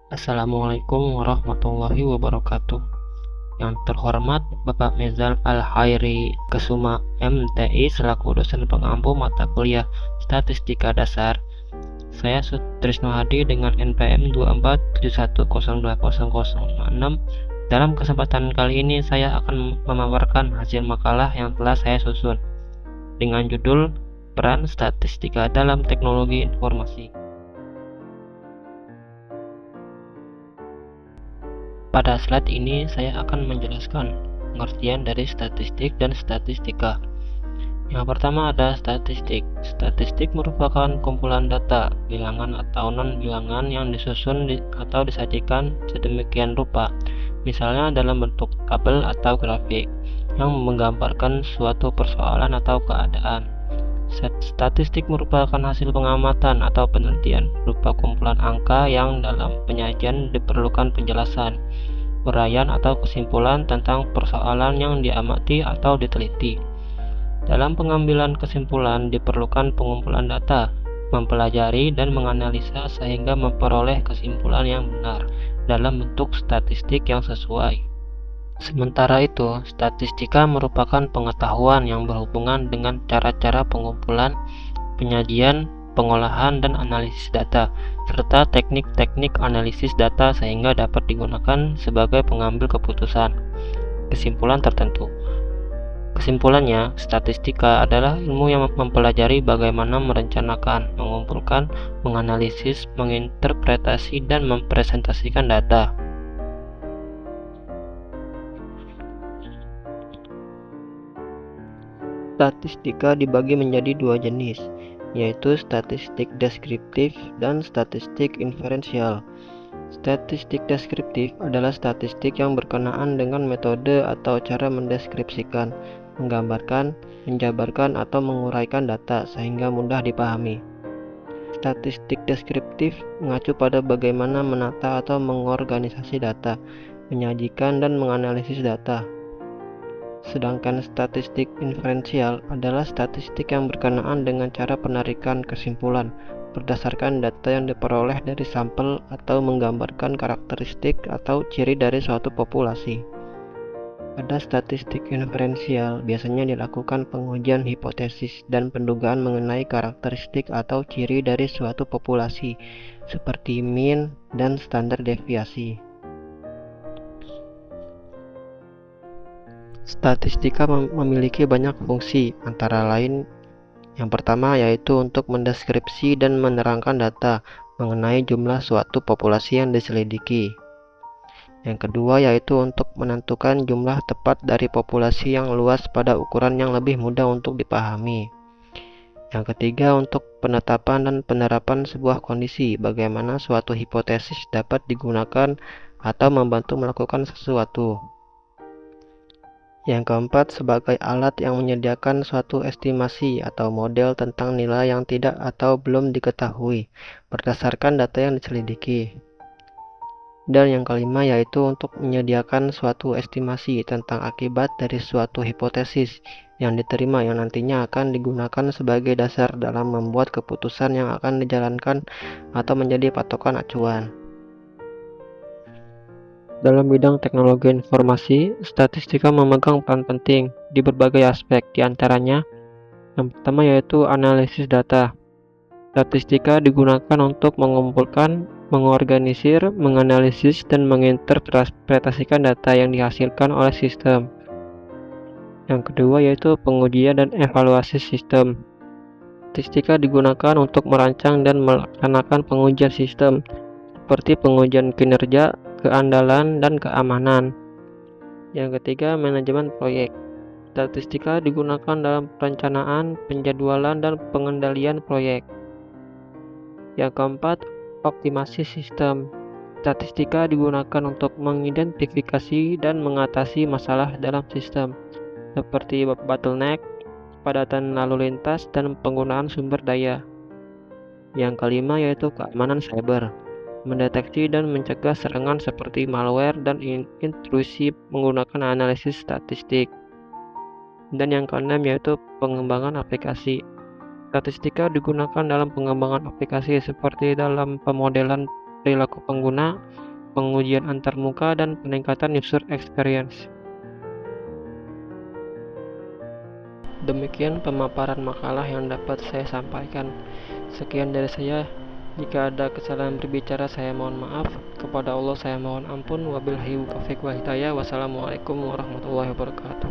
Assalamualaikum warahmatullahi wabarakatuh. Yang terhormat Bapak Mezal Al-Hairi Kesuma MTI selaku dosen pengampu mata kuliah Statistika Dasar. Saya Sutrisno Hadi dengan NPM 2471020006. Dalam kesempatan kali ini saya akan memaparkan hasil makalah yang telah saya susun dengan judul Peran Statistika dalam Teknologi Informasi. Pada slide ini saya akan menjelaskan pengertian dari statistik dan statistika. Yang pertama ada statistik. Statistik merupakan kumpulan data, bilangan atau non-bilangan yang disusun atau disajikan sedemikian rupa, misalnya dalam bentuk tabel atau grafik, yang menggambarkan suatu persoalan atau keadaan. Statistik merupakan hasil pengamatan atau penelitian berupa kumpulan angka yang dalam penyajian diperlukan penjelasan, uraian atau kesimpulan tentang persoalan yang diamati atau diteliti. Dalam pengambilan kesimpulan diperlukan pengumpulan data, mempelajari dan menganalisa sehingga memperoleh kesimpulan yang benar dalam bentuk statistik yang sesuai. Sementara itu, statistika merupakan pengetahuan yang berhubungan dengan cara-cara pengumpulan, penyajian, pengolahan, dan analisis data, serta teknik-teknik analisis data sehingga dapat digunakan sebagai pengambil keputusan. Kesimpulan tertentu. Kesimpulannya, statistika adalah ilmu yang mempelajari bagaimana merencanakan, mengumpulkan, menganalisis, menginterpretasi, dan mempresentasikan data. Statistika dibagi menjadi dua jenis, yaitu statistik deskriptif dan statistik inferensial. Statistik deskriptif adalah statistik yang berkenaan dengan metode atau cara mendeskripsikan, menggambarkan, menjabarkan, atau menguraikan data sehingga mudah dipahami. Statistik deskriptif mengacu pada bagaimana menata atau mengorganisasi data, menyajikan dan menganalisis data. Sedangkan statistik inferensial adalah statistik yang berkenaan dengan cara penarikan kesimpulan berdasarkan data yang diperoleh dari sampel atau menggambarkan karakteristik atau ciri dari suatu populasi. Pada statistik inferensial biasanya dilakukan pengujian hipotesis dan pendugaan mengenai karakteristik atau ciri dari suatu populasi seperti mean dan standar deviasi. Statistika memiliki banyak fungsi, antara lain yang pertama yaitu untuk mendeskripsi dan menerangkan data mengenai jumlah suatu populasi yang diselidiki. Yang kedua yaitu untuk menentukan jumlah tepat dari populasi yang luas pada ukuran yang lebih mudah untuk dipahami. Yang ketiga untuk penetapan dan penerapan sebuah kondisi, bagaimana suatu hipotesis dapat digunakan atau membantu melakukan sesuatu. Yang keempat, sebagai alat yang menyediakan suatu estimasi atau model tentang nilai yang tidak atau belum diketahui berdasarkan data yang diselidiki. Dan yang kelima yaitu untuk menyediakan suatu estimasi tentang akibat dari suatu hipotesis yang diterima yang nantinya akan digunakan sebagai dasar dalam membuat keputusan yang akan dijalankan atau menjadi patokan acuan. Dalam bidang teknologi informasi, statistika memegang peran penting di berbagai aspek, diantaranya yang pertama yaitu analisis data. Statistika digunakan untuk mengumpulkan, mengorganisir, menganalisis, dan menginterpretasikan data yang dihasilkan oleh sistem. Yang kedua yaitu pengujian dan evaluasi sistem. Statistika digunakan untuk merancang dan melaksanakan pengujian sistem, seperti pengujian kinerja, keandalan, dan keamanan. Yang ketiga, manajemen proyek. Statistika digunakan dalam perencanaan, penjadwalan, dan pengendalian proyek. Yang keempat, optimasi sistem. Statistika digunakan untuk mengidentifikasi dan mengatasi masalah dalam sistem, seperti bottleneck, kepadatan lalu lintas, dan penggunaan sumber daya. Yang kelima yaitu keamanan cyber. Mendeteksi dan mencegah serangan seperti malware dan intrusi menggunakan analisis statistik. Dan yang keenam yaitu pengembangan aplikasi. Statistika digunakan dalam pengembangan aplikasi seperti dalam pemodelan perilaku pengguna, pengujian antarmuka, dan peningkatan user experience. Demikian pemaparan makalah yang dapat saya sampaikan. Sekian dari saya. Jika ada kesalahan berbicara, saya mohon maaf. Kepada Allah saya mohon ampun. Wabillahi taufiq wal hidayah. Wassalamualaikum warahmatullahi wabarakatuh.